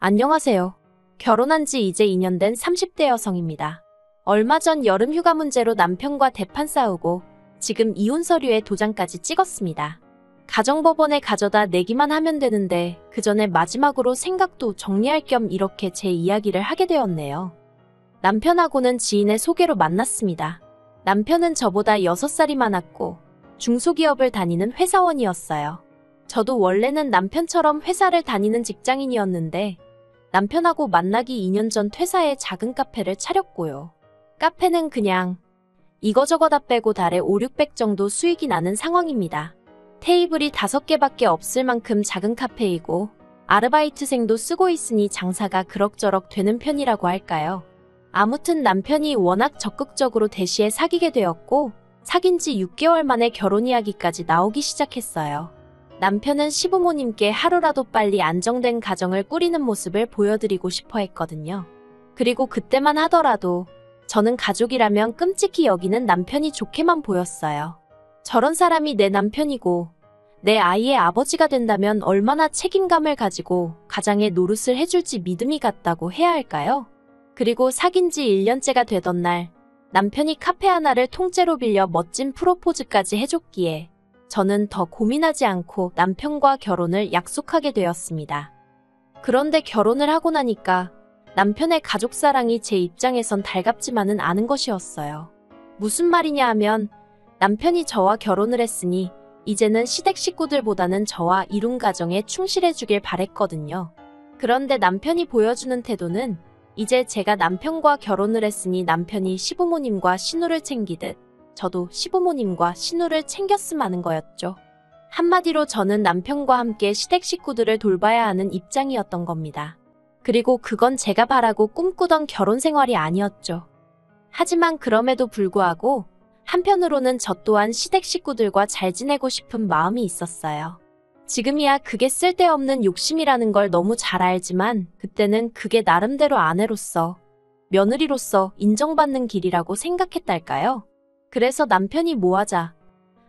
안녕하세요. 결혼한 지 이제 2년 된 30대 여성입니다. 얼마 전 여름 휴가 문제로 남편과 대판 싸우고 지금 이혼 서류에 도장까지 찍었습니다. 가정법원에 가져다 내기만 하면 되는데 그 전에 마지막으로 생각도 정리할 겸 이렇게 제 이야기를 하게 되었네요. 남편하고는 지인의 소개로 만났습니다. 남편은 저보다 6살이 많았고 중소기업을 다니는 회사원이었어요. 저도 원래는 남편처럼 회사를 다니는 직장인이었는데 남편하고 만나기 2년 전 퇴사해 작은 카페를 차렸고요. 카페는 그냥 이거저거 다 빼고 달에 5,600 정도 수익이 나는 상황입니다. 테이블이 5개밖에 없을 만큼 작은 카페이고 아르바이트생도 쓰고 있으니 장사가 그럭저럭 되는 편이라고 할까요? 아무튼 남편이 워낙 적극적으로 대시에 사귀게 되었고 사귄 지 6개월 만에 결혼 이야기까지 나오기 시작했어요. 남편은 시부모님께 하루라도 빨리 안정된 가정을 꾸리는 모습을 보여드리고 싶어 했거든요. 그리고 그때만 하더라도 저는 가족이라면 끔찍히 여기는 남편이 좋게만 보였어요. 저런 사람이 내 남편이고 내 아이의 아버지가 된다면 얼마나 책임감을 가지고 가장의 노릇을 해줄지 믿음이 갔다고 해야 할까요? 그리고 사귄 지 1년째가 되던 날 남편이 카페 하나를 통째로 빌려 멋진 프로포즈까지 해줬기에 저는 더 고민하지 않고 남편과 결혼을 약속하게 되었습니다. 그런데 결혼을 하고 나니까 남편의 가족사랑이 제 입장에선 달갑지만은 않은 것이었어요. 무슨 말이냐 하면 남편이 저와 결혼을 했으니 이제는 시댁 식구들보다는 저와 이룬 가정에 충실해주길 바랬거든요. 그런데 남편이 보여주는 태도는 이제 제가 남편과 결혼을 했으니 남편이 시부모님과 시누를 챙기듯 저도 시부모님과 시누를 챙겼음 하는 거였죠. 한마디로 저는 남편과 함께 시댁 식구들을 돌봐야 하는 입장이었던 겁니다. 그리고 그건 제가 바라고 꿈꾸던 결혼 생활이 아니었죠. 하지만 그럼에도 불구하고 한편으로는 저 또한 시댁 식구들과 잘 지내고 싶은 마음이 있었어요. 지금이야 그게 쓸데없는 욕심이라는 걸 너무 잘 알지만 그때는 그게 나름대로 아내로서, 며느리로서 인정받는 길이라고 생각했달까요? 그래서 남편이 뭐 하자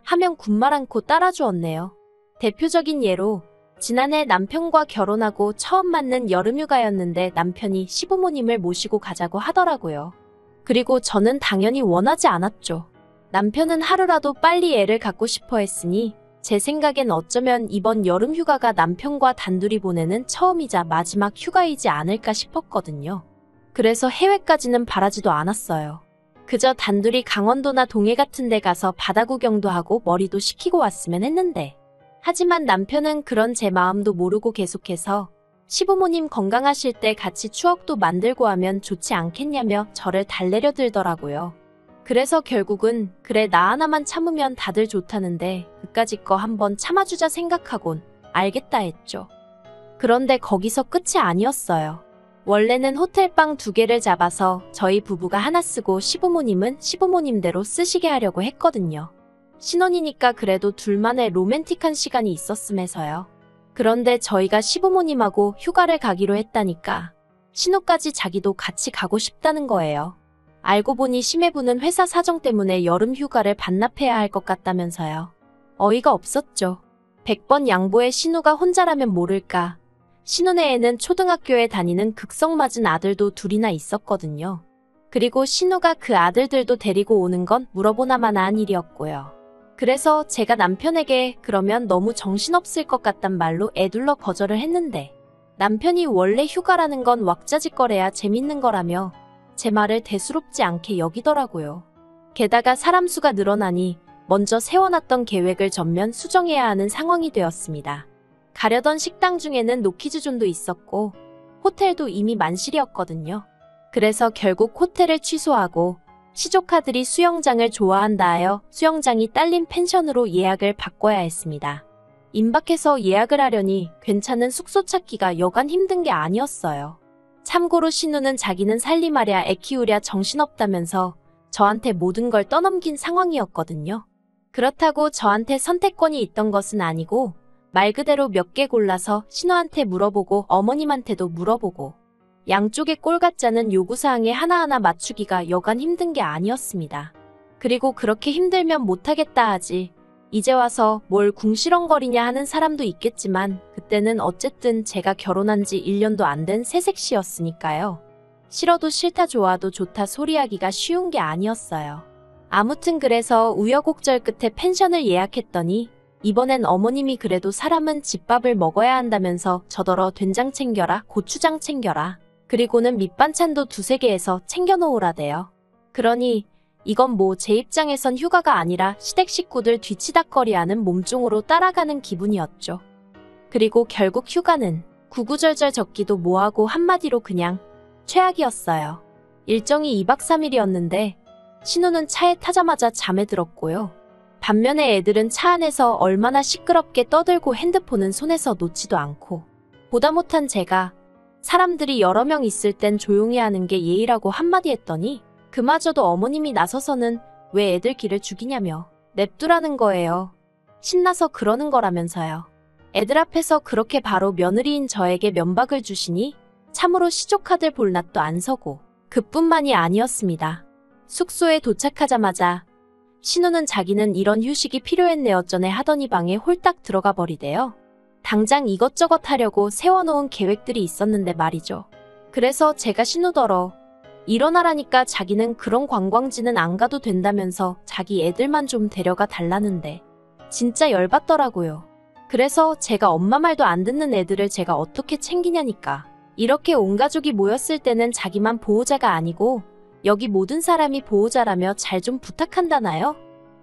하면 군말 않고 따라주었네요. 대표적인 예로 지난해 남편과 결혼하고 처음 맞는 여름휴가였는데 남편이 시부모님을 모시고 가자고 하더라고요. 그리고 저는 당연히 원하지 않았죠. 남편은 하루라도 빨리 애를 갖고 싶어 했으니 제 생각엔 어쩌면 이번 여름휴가가 남편과 단둘이 보내는 처음이자 마지막 휴가이지 않을까 싶었거든요. 그래서 해외까지는 바라지도 않았어요. 그저 단둘이 강원도나 동해 같은 데 가서 바다 구경도 하고 머리도 식히고 왔으면 했는데 하지만 남편은 그런 제 마음도 모르고 계속해서 시부모님 건강하실 때 같이 추억도 만들고 하면 좋지 않겠냐며 저를 달래려 들더라고요. 그래서 결국은 그래 나 하나만 참으면 다들 좋다는데 그까짓 거 한번 참아주자 생각하곤 알겠다 했죠. 그런데 거기서 끝이 아니었어요. 원래는 호텔방 2개를 잡아서 저희 부부가 하나 쓰고 시부모님은 시부모님대로 쓰시게 하려고 했거든요. 신혼이니까 그래도 둘만의 로맨틱한 시간이 있었음에서요. 그런데 저희가 시부모님하고 휴가를 가기로 했다니까 신호까지 자기도 같이 가고 싶다는 거예요. 알고 보니 심해부는 회사 사정 때문에 여름 휴가를 반납해야 할 것 같다면서요. 어이가 없었죠. 100번 양보해 신우가 혼자라면 모를까. 신우네 애는 초등학교에 다니는 극성맞은 아들도 둘이나 있었거든요. 그리고 신우가 그 아들들도 데리고 오는 건 물어보나마나 한 일이었고요. 그래서 제가 남편에게 그러면 너무 정신없을 것 같단 말로 애둘러 거절을 했는데 남편이 원래 휴가라는 건 왁자지껄해야 재밌는 거라며 제 말을 대수롭지 않게 여기더라고요. 게다가 사람 수가 늘어나니 먼저 세워놨던 계획을 전면 수정해야 하는 상황이 되었습니다. 가려던 식당 중에는 노키즈존도 있었고 호텔도 이미 만실이었거든요. 그래서 결국 호텔을 취소하고 시조카들이 수영장을 좋아한다 하여 수영장이 딸린 펜션으로 예약을 바꿔야 했습니다. 임박해서 예약을 하려니 괜찮은 숙소 찾기가 여간 힘든 게 아니었어요. 참고로 신우는 자기는 살림하랴 애 키우랴 정신없다면서 저한테 모든 걸 떠넘긴 상황이었거든요. 그렇다고 저한테 선택권이 있던 것은 아니고 말 그대로 몇 개 골라서 신우한테 물어보고 어머님한테도 물어보고 양쪽의 꼴 같지 않은 요구사항에 하나하나 맞추기가 여간 힘든 게 아니었습니다. 그리고 그렇게 힘들면 못하겠다 하지 이제 와서 뭘 궁시렁거리냐 하는 사람도 있겠지만 그때는 어쨌든 제가 결혼한 지 1년도 안 된 새색시였으니까요. 싫어도 싫다 좋아도 좋다 소리하기가 쉬운 게 아니었어요. 아무튼 그래서 우여곡절 끝에 펜션을 예약했더니 이번엔 어머님이 그래도 사람은 집밥을 먹어야 한다면서 저더러 된장 챙겨라, 고추장 챙겨라, 그리고는 밑반찬도 2-3개 해서 챙겨놓으라대요. 그러니 이건 뭐 제 입장에선 휴가가 아니라 시댁 식구들 뒤치다꺼리하는 몸종으로 따라가는 기분이었죠. 그리고 결국 휴가는 구구절절 적기도 뭐하고 한마디로 그냥 최악이었어요. 일정이 2박 3일이었는데 신우는 차에 타자마자 잠에 들었고요. 반면에 애들은 차 안에서 얼마나 시끄럽게 떠들고 핸드폰은 손에서 놓지도 않고, 보다 못한 제가 사람들이 여러 명 있을 땐 조용히 하는 게 예의라고 한마디 했더니 그마저도 어머님이 나서서는 왜 애들 기를 죽이냐며 냅두라는 거예요. 신나서 그러는 거라면서요. 애들 앞에서 그렇게 바로 며느리인 저에게 면박을 주시니 참으로 시조카들 볼 낯도 안 서고, 그뿐만이 아니었습니다. 숙소에 도착하자마자 신우는 자기는 이런 휴식이 필요했네 어쩌네 하더니 방에 홀딱 들어가 버리대요. 당장 이것저것 하려고 세워놓은 계획들이 있었는데 말이죠. 그래서 제가 신우더러 일어나라니까 자기는 그런 관광지는 안 가도 된다면서 자기 애들만 좀 데려가 달라는데 진짜 열받더라고요. 그래서 제가 엄마 말도 안 듣는 애들을 제가 어떻게 챙기냐니까. 이렇게 온 가족이 모였을 때는 자기만 보호자가 아니고 여기 모든 사람이 보호자라며 잘 좀 부탁한다나요?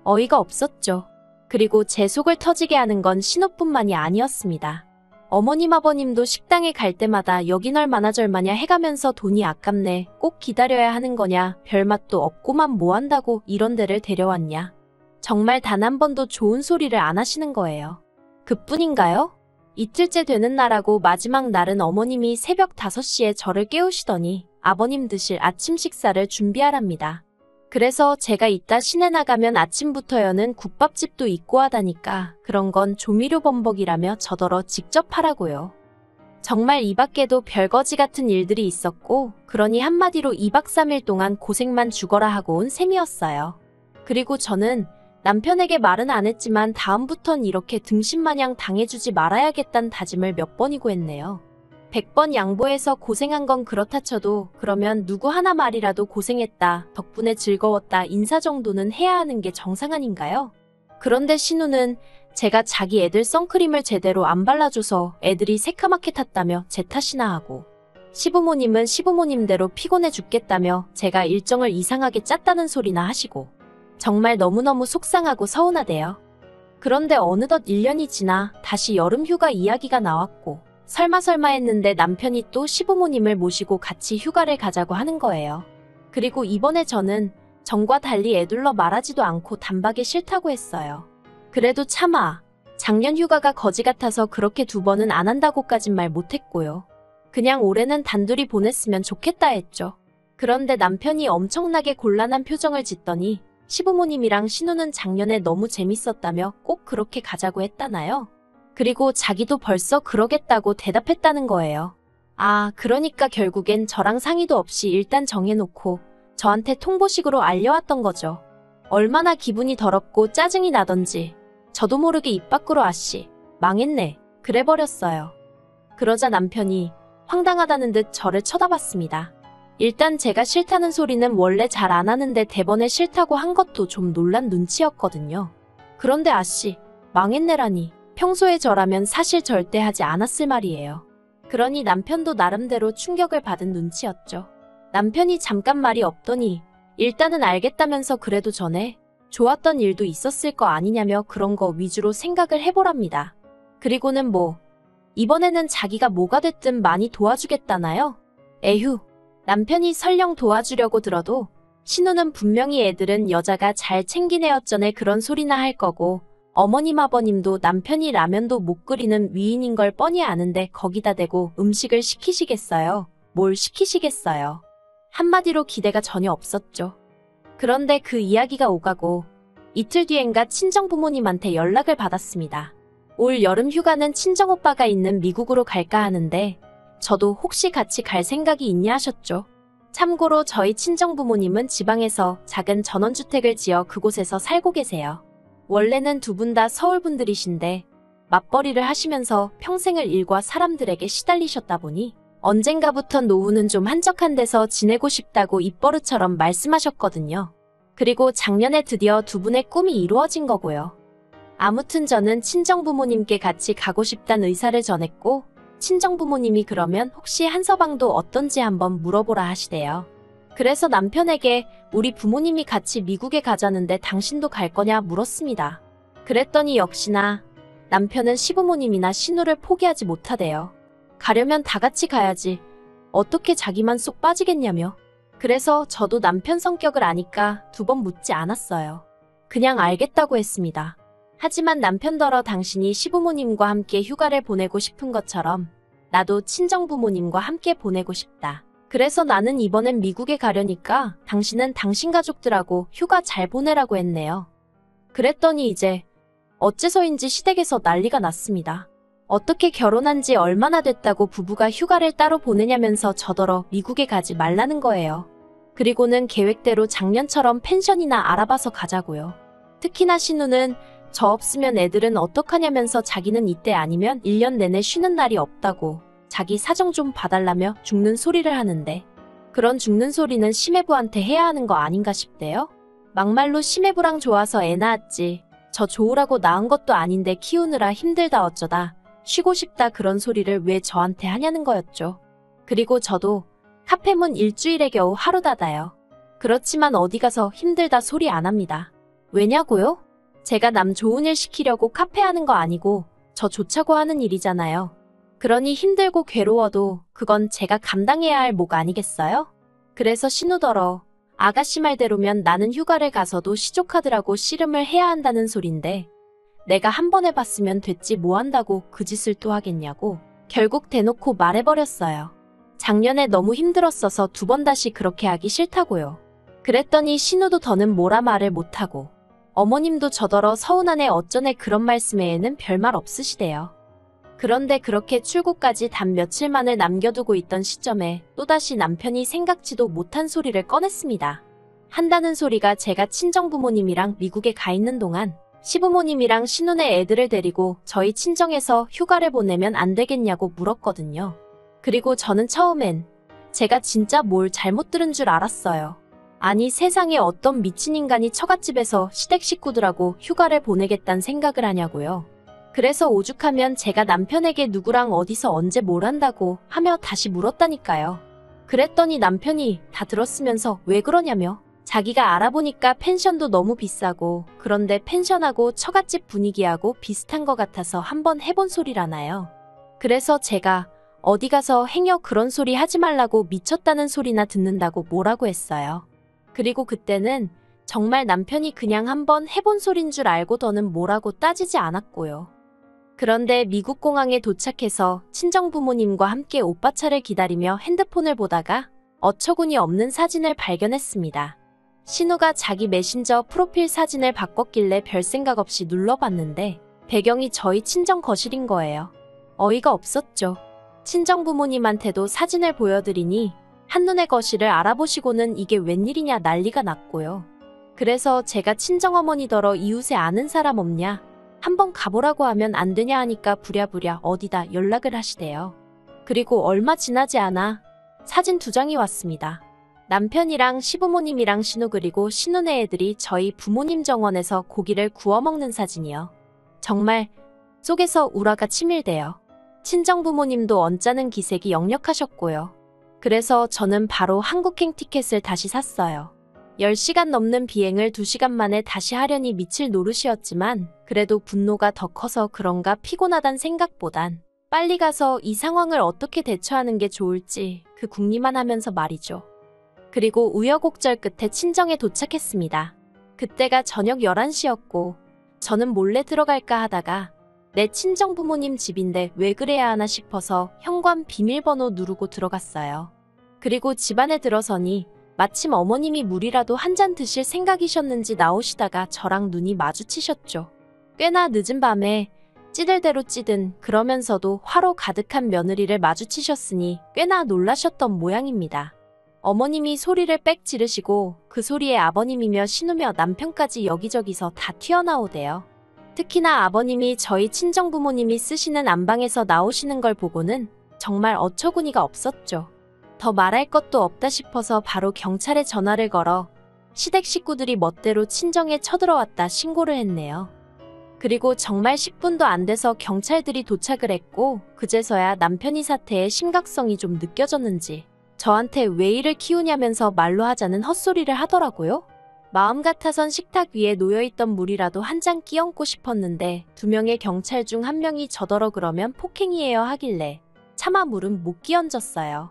어이가 없었죠. 그리고 제 속을 터지게 하는 건 신우뿐만이 아니었습니다. 어머님 아버님도 식당에 갈 때마다 여긴 얼마나 절마냐 해가면서 돈이 아깝네, 꼭 기다려야 하는 거냐, 별맛도 없고만 뭐 한다고 이런 데를 데려왔냐. 정말 단 한 번도 좋은 소리를 안 하시는 거예요. 그뿐인가요? 이틀째 되는 날하고 마지막 날은 어머님이 새벽 5시에 저를 깨우시더니 아버님 드실 아침 식사를 준비하랍니다. 그래서 제가 이따 시내 나가면 아침부터여는 국밥집도 있고 하다니까 그런 건 조미료 범벅이라며 저더러 직접 하라고요. 정말 이 밖에도 별거지 같은 일들이 있었고, 그러니 한마디로 2박 3일 동안 고생만 죽어라 하고 온 셈이었어요. 그리고 저는 남편에게 말은 안 했지만 다음부턴 이렇게 등신마냥 당해주지 말아야겠다는 다짐을 몇 번이고 했네요. 100번 양보해서 고생한 건 그렇다 쳐도 그러면 누구 하나 말이라도 고생했다, 덕분에 즐거웠다 인사 정도는 해야 하는 게 정상 아닌가요? 그런데 신우는 제가 자기 애들 선크림을 제대로 안 발라줘서 애들이 새까맣게 탔다며 제 탓이나 하고, 시부모님은 시부모님대로 피곤해 죽겠다며 제가 일정을 이상하게 짰다는 소리나 하시고, 정말 너무너무 속상하고 서운하대요. 그런데 어느덧 1년이 지나 다시 여름휴가 이야기가 나왔고, 설마 했는데 남편이 또 시부모님을 모시고 같이 휴가를 가자고 하는 거예요. 그리고 이번에 저는 전과 달리 애둘러 말하지도 않고 단박에 싫다고 했어요. 그래도 차마 작년 휴가가 거지 같아서 그렇게 2번은 안 한다고까진 말 못했고요. 그냥 올해는 단둘이 보냈으면 좋겠다 했죠. 그런데 남편이 엄청나게 곤란한 표정을 짓더니 시부모님이랑 신우는 작년에 너무 재밌었다며 꼭 그렇게 가자고 했다나요? 그리고 자기도 벌써 그러겠다고 대답했다는 거예요. 아, 그러니까 결국엔 저랑 상의도 없이 일단 정해놓고 저한테 통보식으로 알려왔던 거죠. 얼마나 기분이 더럽고 짜증이 나던지 저도 모르게 입 밖으로 아씨, 망했네, 그래버렸어요. 그러자 남편이 황당하다는 듯 저를 쳐다봤습니다. 일단 제가 싫다는 소리는 원래 잘 안 하는데 대번에 싫다고 한 것도 좀 놀란 눈치였거든요. 그런데 아씨, 망했네라니. 평소에 저라면 사실 절대 하지 않았을 말이에요. 그러니 남편도 나름대로 충격을 받은 눈치였죠. 남편이 잠깐 말이 없더니 일단은 알겠다면서 그래도 전에 좋았던 일도 있었을 거 아니냐며 그런 거 위주로 생각을 해보랍니다. 그리고는 뭐 이번에는 자기가 뭐가 됐든 많이 도와주겠다나요? 에휴, 남편이 설령 도와주려고 들어도 신우는 분명히 애들은 여자가 잘 챙긴 애였전에 그런 소리나 할 거고, 어머님 아버님도 남편이 라면도 못 끓이는 위인인 걸 뻔히 아는데 거기다 대고 음식을 시키시겠어요? 뭘 시키시겠어요? 한마디로 기대가 전혀 없었죠. 그런데 그 이야기가 오가고 이틀 뒤엔가 친정부모님한테 연락을 받았습니다. 올 여름 휴가는 친정오빠가 있는 미국으로 갈까 하는데 저도 혹시 같이 갈 생각이 있냐 하셨죠. 참고로 저희 친정부모님은 지방에서 작은 전원주택을 지어 그곳에서 살고 계세요. 원래는 두 분 다 서울 분들이신데 맞벌이를 하시면서 평생을 일과 사람들에게 시달리셨다 보니 언젠가부터 노후는 좀 한적한 데서 지내고 싶다고 입버릇처럼 말씀하셨거든요. 그리고 작년에 드디어 두 분의 꿈이 이루어진 거고요. 아무튼 저는 친정부모님께 같이 가고 싶단 의사를 전했고 친정부모님이 그러면 혹시 한서방도 어떤지 한번 물어보라 하시대요. 그래서 남편에게 우리 부모님이 같이 미국에 가자는데 당신도 갈 거냐 물었습니다. 그랬더니 역시나 남편은 시부모님이나 신우를 포기하지 못하대요. 가려면 다 같이 가야지. 어떻게 자기만 쏙 빠지겠냐며. 그래서 저도 남편 성격을 아니까 두 번 묻지 않았어요. 그냥 알겠다고 했습니다. 하지만 남편더러 당신이 시부모님과 함께 휴가를 보내고 싶은 것처럼 나도 친정부모님과 함께 보내고 싶다. 그래서 나는 이번엔 미국에 가려니까 당신은 당신 가족들하고 휴가 잘 보내라고 했네요. 그랬더니 이제 어째서인지 시댁에서 난리가 났습니다. 어떻게 결혼한 지 얼마나 됐다고 부부가 휴가를 따로 보내냐면서 저더러 미국에 가지 말라는 거예요. 그리고는 계획대로 작년처럼 펜션이나 알아봐서 가자고요. 특히나 신우는 저 없으면 애들은 어떡하냐면서 자기는 이때 아니면 1년 내내 쉬는 날이 없다고 자기 사정 좀 봐달라며 죽는 소리를 하는데 그런 죽는 소리는 시매부한테 해야 하는 거 아닌가 싶대요. 막말로 시매부랑 좋아서 애 낳았지. 저 좋으라고 낳은 것도 아닌데 키우느라 힘들다 어쩌다 쉬고 싶다 그런 소리를 왜 저한테 하냐는 거였죠. 그리고 저도 카페문 일주일에 겨우 하루 닫아요. 그렇지만 어디 가서 힘들다 소리 안 합니다. 왜냐고요? 제가 남 좋은 일 시키려고 카페 하는 거 아니고 저 좋자고 하는 일이잖아요. 그러니 힘들고 괴로워도 그건 제가 감당해야 할 목 아니겠어요? 그래서 신우더러 아가씨 말대로면 나는 휴가를 가서도 시족하더라고 씨름을 해야 한다는 소린데 내가 한 번 해봤으면 됐지 뭐 한다고 그 짓을 또 하겠냐고 결국 대놓고 말해버렸어요. 작년에 너무 힘들었어서 두 번 다시 그렇게 하기 싫다고요. 그랬더니 신우도 더는 뭐라 말을 못하고 어머님도 저더러 서운하네 어쩌네 그런 말씀에는 별말 없으시대요. 그런데 그렇게 출국까지 단 며칠만을 남겨두고 있던 시점에 또다시 남편이 생각지도 못한 소리를 꺼냈습니다. 한다는 소리가 제가 친정부모님이랑 미국에 가 있는 동안 시부모님이랑 신우네 애들을 데리고 저희 친정에서 휴가를 보내면 안 되겠냐고 물었거든요. 그리고 저는 처음엔 제가 진짜 뭘 잘못 들은 줄 알았어요. 아니 세상에 어떤 미친 인간이 처갓집에서 시댁 식구들하고 휴가를 보내겠다는 생각을 하냐고요. 그래서 오죽하면 제가 남편에게 누구랑 어디서 언제 뭘 한다고 하며 다시 물었다니까요. 그랬더니 남편이 다 들었으면서 왜 그러냐며 자기가 알아보니까 펜션도 너무 비싸고 그런데 펜션하고 처갓집 분위기하고 비슷한 것 같아서 한번 해본 소리라나요. 그래서 제가 어디 가서 행여 그런 소리 하지 말라고 미쳤다는 소리나 듣는다고 뭐라고 했어요. 그리고 그때는 정말 남편이 그냥 한번 해본 소린 줄 알고 더는 뭐라고 따지지 않았고요. 그런데 미국 공항에 도착해서 친정부모님과 함께 오빠 차를 기다리며 핸드폰을 보다가 어처구니 없는 사진을 발견했습니다. 신우가 자기 메신저 프로필 사진을 바꿨길래 별 생각 없이 눌러봤는데 배경이 저희 친정 거실인 거예요. 어이가 없었죠. 친정부모님한테도 사진을 보여드리니 한눈에 거실을 알아보시고는 이게 웬일이냐 난리가 났고요. 그래서 제가 친정어머니더러 이웃에 아는 사람 없냐? 한번 가보라고 하면 안 되냐 하니까 부랴부랴 어디다 연락을 하시대요. 그리고 얼마 지나지 않아 사진 2장이 왔습니다. 남편이랑 시부모님이랑 신우 그리고 신우네 애들이 저희 부모님 정원에서 고기를 구워 먹는 사진이요. 정말 속에서 우라가 치밀대요. 친정부모님도 언짢은 기색이 역력하셨고요. 그래서 저는 바로 한국행 티켓을 다시 샀어요. 10시간 넘는 비행을 2시간 만에 다시 하려니 미칠 노릇이었지만 그래도 분노가 더 커서 그런가 피곤하단 생각보단 빨리 가서 이 상황을 어떻게 대처하는 게 좋을지 그 궁리만 하면서 말이죠. 그리고 우여곡절 끝에 친정에 도착했습니다. 그때가 저녁 11시였고 저는 몰래 들어갈까 하다가 내 친정부모님 집인데 왜 그래야 하나 싶어서 현관 비밀번호 누르고 들어갔어요. 그리고 집 안에 들어서니 마침 어머님이 물이라도 한 잔 드실 생각이셨는지 나오시다가 저랑 눈이 마주치셨죠. 꽤나 늦은 밤에 찌들 대로 찌든 그러면서도 화로 가득한 며느리를 마주치셨으니 꽤나 놀라셨던 모양입니다. 어머님이 소리를 빽 지르시고 그 소리에 아버님이며 신우며 남편까지 여기저기서 다 튀어나오대요. 특히나 아버님이 저희 친정부모님이 쓰시는 안방에서 나오시는 걸 보고는 정말 어처구니가 없었죠. 더 말할 것도 없다 싶어서 바로 경찰에 전화를 걸어 시댁 식구들이 멋대로 친정에 쳐들어왔다 신고를 했네요. 그리고 정말 10분도 안 돼서 경찰들이 도착을 했고 그제서야 남편이 사태의 심각성이 좀 느껴졌는지 저한테 왜 이를 키우냐면서 말로 하자는 헛소리를 하더라고요. 마음 같아선 식탁 위에 놓여있던 물이라도 한 잔 끼얹고 싶었는데 2명의 경찰 중 1명이 저더러 그러면 폭행이에요 하길래 차마 물은 못 끼얹었어요.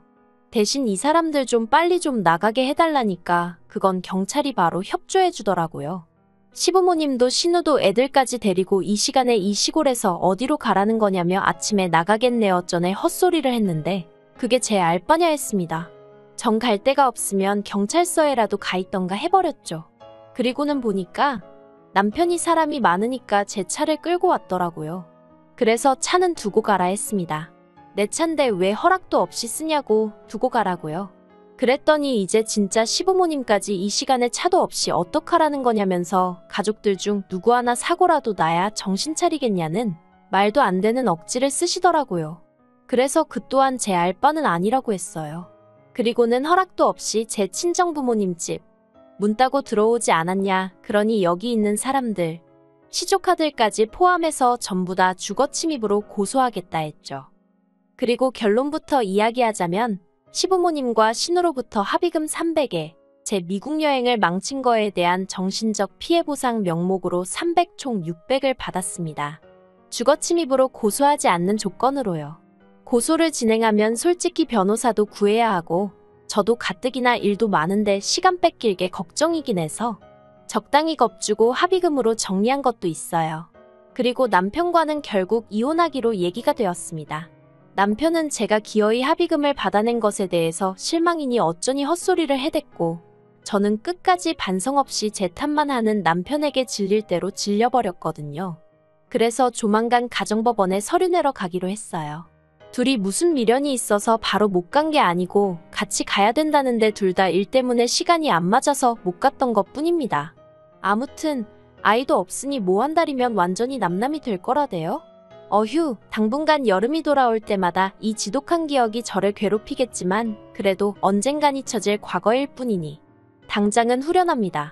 대신 이 사람들 좀 빨리 좀 나가게 해달라니까 그건 경찰이 바로 협조해주더라고요. 시부모님도 신우도 애들까지 데리고 이 시간에 이 시골에서 어디로 가라는 거냐며 아침에 나가겠네요 전에 헛소리를 했는데 그게 제 알바냐 했습니다. 정 갈 데가 없으면 경찰서에라도 가 있던가 해버렸죠. 그리고는 보니까 남편이 사람이 많으니까 제 차를 끌고 왔더라고요. 그래서 차는 두고 가라 했습니다. 내 차인데 왜 허락도 없이 쓰냐고 두고 가라고요. 그랬더니 이제 진짜 시부모님까지 이 시간에 차도 없이 어떡하라는 거냐면서 가족들 중 누구 하나 사고라도 나야 정신 차리겠냐는 말도 안 되는 억지를 쓰시더라고요. 그래서 그 또한 제 알바는 아니라고 했어요. 그리고는 허락도 없이 제 친정부모님 집 문 따고 들어오지 않았냐 그러니 여기 있는 사람들 시조카들까지 포함해서 전부 다 주거침입으로 고소하겠다 했죠. 그리고 결론부터 이야기하자면 시부모님과 신우로부터 합의금 300에 제 미국 여행을 망친 거에 대한 정신적 피해 보상 명목으로 300 총 600을 받았습니다. 주거침입으로 고소하지 않는 조건으로요. 고소를 진행하면 솔직히 변호사도 구해야 하고 저도 가뜩이나 일도 많은데 시간 뺏길 게 걱정이긴 해서 적당히 겁주고 합의금으로 정리한 것도 있어요. 그리고 남편과는 결국 이혼하기로 얘기가 되었습니다. 남편은 제가 기어이 합의금을 받아낸 것에 대해서 실망이니 어쩌니 헛소리를 해댔고 저는 끝까지 반성 없이 제 탓만 하는 남편에게 질릴 대로 질려버렸거든요. 그래서 조만간 가정법원에 서류 내러 가기로 했어요. 둘이 무슨 미련이 있어서 바로 못 간 게 아니고 같이 가야 된다는데 둘 다 일 때문에 시간이 안 맞아서 못 갔던 것 뿐입니다. 아무튼 아이도 없으니 뭐 한 달이면 완전히 남남이 될 거라대요. 어휴, 당분간 여름이 돌아올 때마다 이 지독한 기억이 저를 괴롭히겠지만 그래도 언젠간 잊혀질 과거일 뿐이니 당장은 후련합니다.